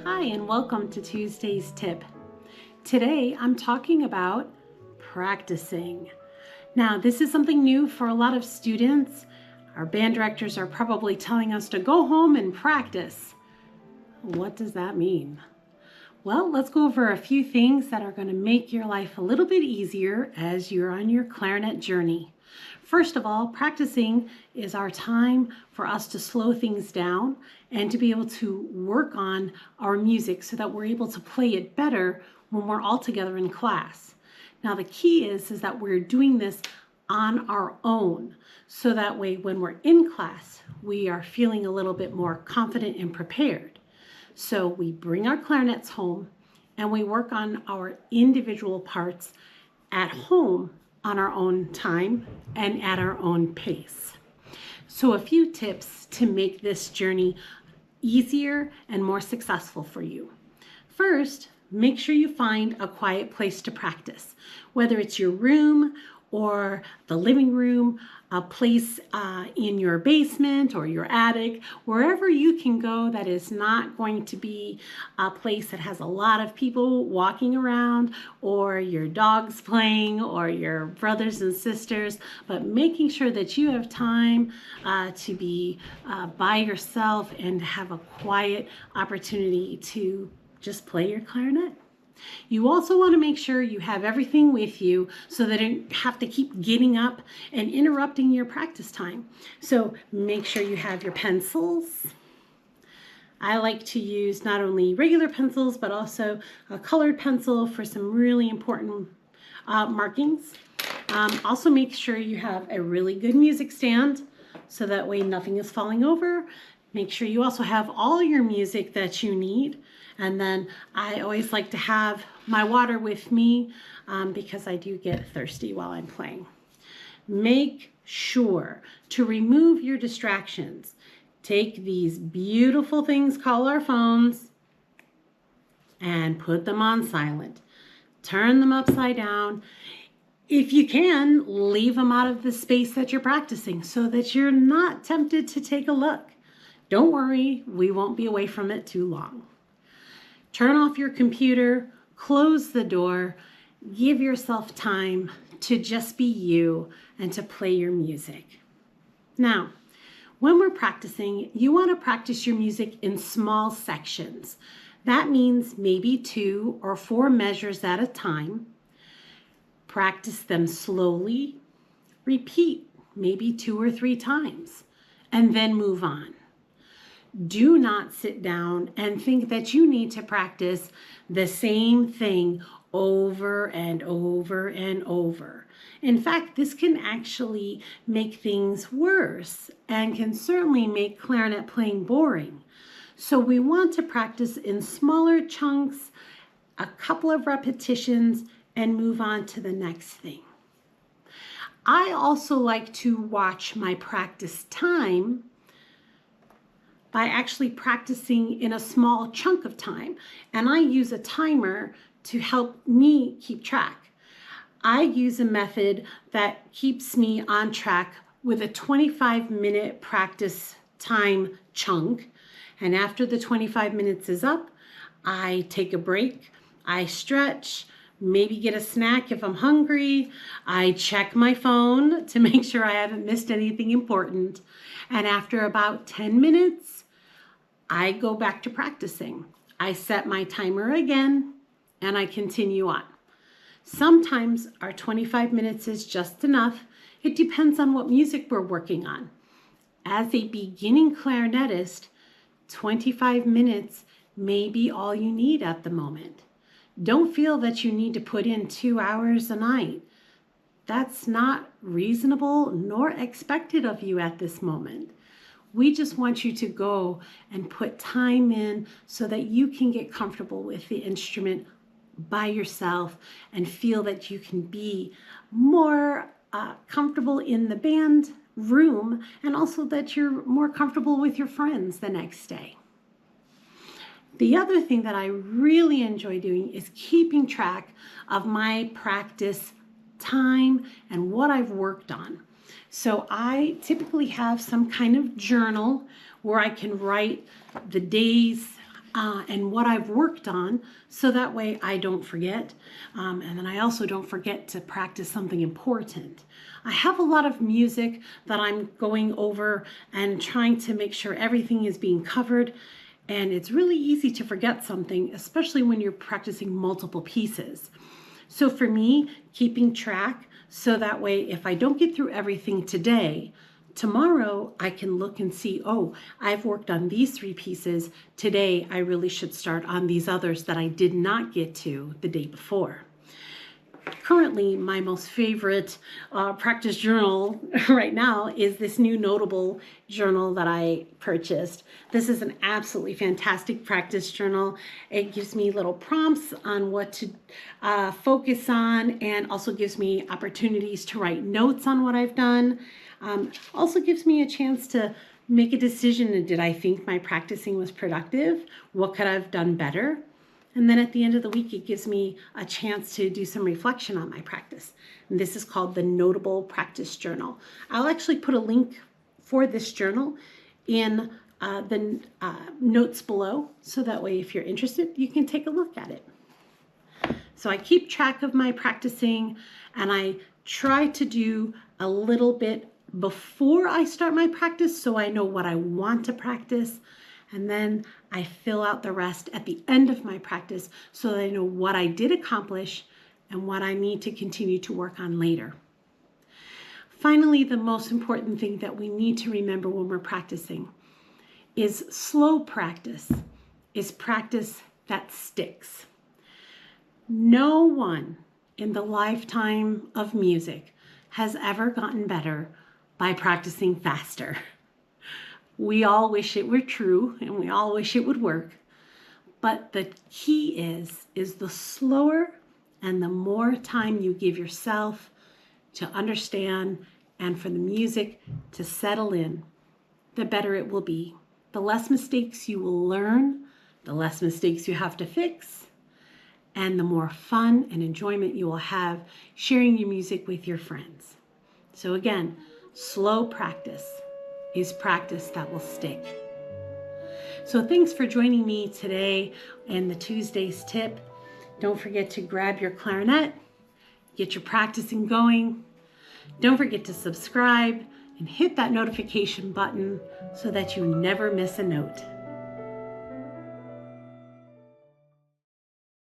Hi, and welcome to Tuesday's Tip. Today I'm talking about practicing. Now, this is something new for a lot of students. Our band directors are probably telling us to go home and practice. What does that mean? Well, let's go over a few things that are going to make your life a little bit easier as you're on your clarinet journey. First of all, practicing is our time for us to slow things down and to be able to work on our music so that we're able to play it better when we're all together in class. Now, the key is that we're doing this on our own, so that way when we're in class, we are feeling a little bit more confident and prepared. So we bring our clarinets home and we work on our individual parts at home on our own time and at our own pace. So a few tips to make this journey easier and more successful for you. First, make sure you find a quiet place to practice, whether it's your room or the living room, a place in your basement or your attic, wherever you can go that is not going to be a place that has a lot of people walking around or your dogs playing or your brothers and sisters, but making sure that you have time to be by yourself and have a quiet opportunity to just play your clarinet. You also want to make sure you have everything with you so that you don't have to keep getting up and interrupting your practice time. So make sure you have your pencils. I like to use not only regular pencils, but also a colored pencil for some really important markings. Also make sure you have a really good music stand so that way nothing is falling over. Make sure you also have all your music that you need. And then I always like to have my water with me because I do get thirsty while I'm playing. Make sure to remove your distractions. Take these beautiful things called our phones and put them on silent. Turn them upside down. If you can, leave them out of the space that you're practicing so that you're not tempted to take a look. Don't worry, we won't be away from it too long. Turn off your computer, close the door, give yourself time to just be you and to play your music. Now, when we're practicing, you want to practice your music in small sections. That means maybe 2 or 4 measures at a time. Practice them slowly, repeat maybe 2 or 3 times, and then move on. Do not sit down and think that you need to practice the same thing over and over and over. In fact, this can actually make things worse and can certainly make clarinet playing boring. So we want to practice in smaller chunks, a couple of repetitions, and move on to the next thing. I also like to watch my practice time by actually practicing in a small chunk of time. And I use a timer to help me keep track. I use a method that keeps me on track with a 25-minute practice time chunk. And after the 25 minutes is up, I take a break, I stretch, maybe get a snack if I'm hungry. I check my phone to make sure I haven't missed anything important. And after about 10 minutes, I go back to practicing. I set my timer again and I continue on. Sometimes our 25 minutes is just enough. It depends on what music we're working on. As a beginning clarinetist, 25 minutes may be all you need at the moment. Don't feel that you need to put in 2 hours a night. That's not reasonable nor expected of you at this moment. We just want you to go and put time in so that you can get comfortable with the instrument by yourself and feel that you can be more comfortable in the band room, and also that you're more comfortable with your friends the next day. The other thing that I really enjoy doing is keeping track of my practice time and what I've worked on. So I typically have some kind of journal where I can write the days and what I've worked on, so that way I don't forget. And then I also don't forget to practice something important. I have a lot of music that I'm going over and trying to make sure everything is being covered. And it's really easy to forget something, especially when you're practicing multiple pieces. So for me, keeping track, so that way if I don't get through everything today, tomorrow I can look and see, oh, I've worked on these 3 pieces. Today I really should start on these others that I did not get to the day before. Currently, my most favorite practice journal right now is this new Notable journal that I purchased. This is an absolutely fantastic practice journal. It gives me little prompts on what to focus on, and also gives me opportunities to write notes on what I've done. Also gives me a chance to make a decision. Did I think my practicing was productive? What could I have done better? And then at the end of the week, it gives me a chance to do some reflection on my practice. And this is called the Notable Practice Journal. I'll actually put a link for this journal in the notes below, so that way if you're interested, you can take a look at it. So I keep track of my practicing, and I try to do a little bit before I start my practice so I know what I want to practice. And then I fill out the rest at the end of my practice so that I know what I did accomplish and what I need to continue to work on later. Finally, the most important thing that we need to remember when we're practicing is slow practice is practice that sticks. No one in the lifetime of music has ever gotten better by practicing faster. We all wish it were true, and we all wish it would work. But the key is the slower and the more time you give yourself to understand and for the music to settle in, the better it will be. The less mistakes you will learn, the less mistakes you have to fix, and the more fun and enjoyment you will have sharing your music with your friends. So again, slow practice is practice that will stick. So thanks for joining me today in the Tuesday's tip. Don't forget to grab your clarinet, get your practicing going. Don't forget to subscribe and hit that notification button so that you never miss a note.